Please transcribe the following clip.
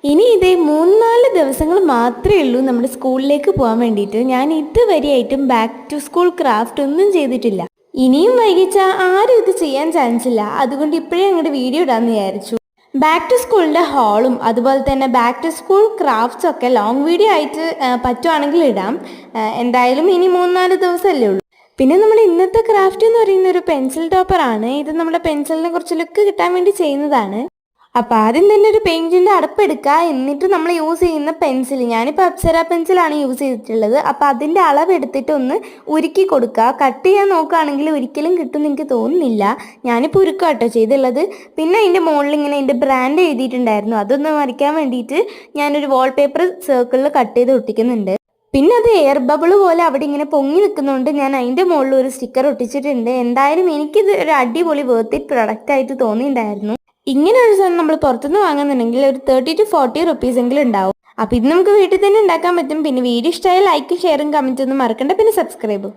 ഇനി ഇതേ 3-4 ദിവസങ്ങൾ മാത്രമേ ഉള്ളൂ നമ്മുടെ സ്കൂളിലേക്ക് പോകാൻ വേണ്ടിയിട്ട്. ഞാൻ ഇതുവരെയായിട്ടും ബാക്ക് ടു സ്കൂൾ ക്രാഫ്റ്റ് ഒന്നും ചെയ്തിട്ടില്ല. ഇനിയും വൈകിച്ചാൽ ആരും ഇത് ചെയ്യാൻ ചാൻസ് ഇല്ല. അതുകൊണ്ട് ഇപ്പോഴേ അങ്ങോട്ട് വീഡിയോ ഇടാമെന്ന് വിചാരിച്ചു. ബാക്ക് ടു സ്കൂളിൻ്റെ ഹാളും അതുപോലെ തന്നെ ബാക്ക് ടു സ്കൂൾ ക്രാഫ്റ്റ്സ് ഒക്കെ ലോങ് വീഡിയോ ആയിട്ട് പറ്റുവാണെങ്കിൽ ഇടാം. എന്തായാലും ഇനി 3-4 ദിവസമല്ലേ ഉള്ളൂ. പിന്നെ നമ്മുടെ ഇന്നത്തെ ക്രാഫ്റ്റ് എന്ന് പറയുന്ന ഒരു പെൻസിൽ ടോപ്പറാണ്. ഇത് നമ്മുടെ പെൻസിലിനെ കുറച്ച് ലുക്ക് കിട്ടാൻ വേണ്ടി ചെയ്യുന്നതാണ്. അപ്പോൾ ആദ്യം തന്നെ ഒരു പെയിൻറ്റിൻ്റെ അടപ്പെടുക്കുക. എന്നിട്ട് നമ്മൾ യൂസ് ചെയ്യുന്ന പെൻസിൽ, ഞാനിപ്പോൾ അപ്സര പെൻസിലാണ് യൂസ് ചെയ്തിട്ടുള്ളത്. അപ്പോൾ അതിൻ്റെ അളവെടുത്തിട്ട് ഒന്ന് ഉരുക്കി കൊടുക്കുക. കട്ട് ചെയ്യാൻ നോക്കുകയാണെങ്കിൽ ഒരിക്കലും കിട്ടുമെന്ന് എനിക്ക് തോന്നുന്നില്ല. ഞാനിപ്പോൾ ഉരുക്കുക കേട്ടോ ചെയ്തുള്ളത്. പിന്നെ അതിൻ്റെ മുകളിൽ ഇങ്ങനെ എൻ്റെ ബ്രാൻഡ് എഴുതിയിട്ടുണ്ടായിരുന്നു. അതൊന്ന് മറിക്കാൻ വേണ്ടിയിട്ട് ഞാനൊരു വാൾപേപ്പർ സർക്കിളിൽ കട്ട് ചെയ്ത് ഒട്ടിക്കുന്നുണ്ട്. പിന്നെ അത് എയർ ബബിൾ പോലെ അവിടെ ഇങ്ങനെ പൊങ്ങി നിൽക്കുന്നതുകൊണ്ട് ഞാൻ അതിൻ്റെ മുകളിൽ ഒരു സ്റ്റിക്കർ ഒട്ടിച്ചിട്ടുണ്ട്. എന്തായാലും എനിക്കിത് ഒരു അടിപൊളി വർത്ത് ഇറ്റ് പ്രൊഡക്റ്റ് ആയിട്ട് തോന്നിയിട്ടുണ്ടായിരുന്നു. ഇങ്ങനെ ഒരു സാധനം നമ്മൾ പുറത്തുനിന്ന് വാങ്ങുന്നുണ്ടെങ്കിൽ ഒരു 30 to 40 റുപ്പീസ് എങ്കിലും ഉണ്ടാവും. അപ്പോൾ ഇത് നമുക്ക് വീട്ടിൽ തന്നെ ഉണ്ടാക്കാൻ പറ്റും. പിന്നെ വീഡിയോ ഇഷ്ടമായ ലൈക്കും ഷെയറും കമൻറ്റ് ഒന്നും മറക്കണ്ട. പിന്നെ സബ്സ്ക്രൈബും.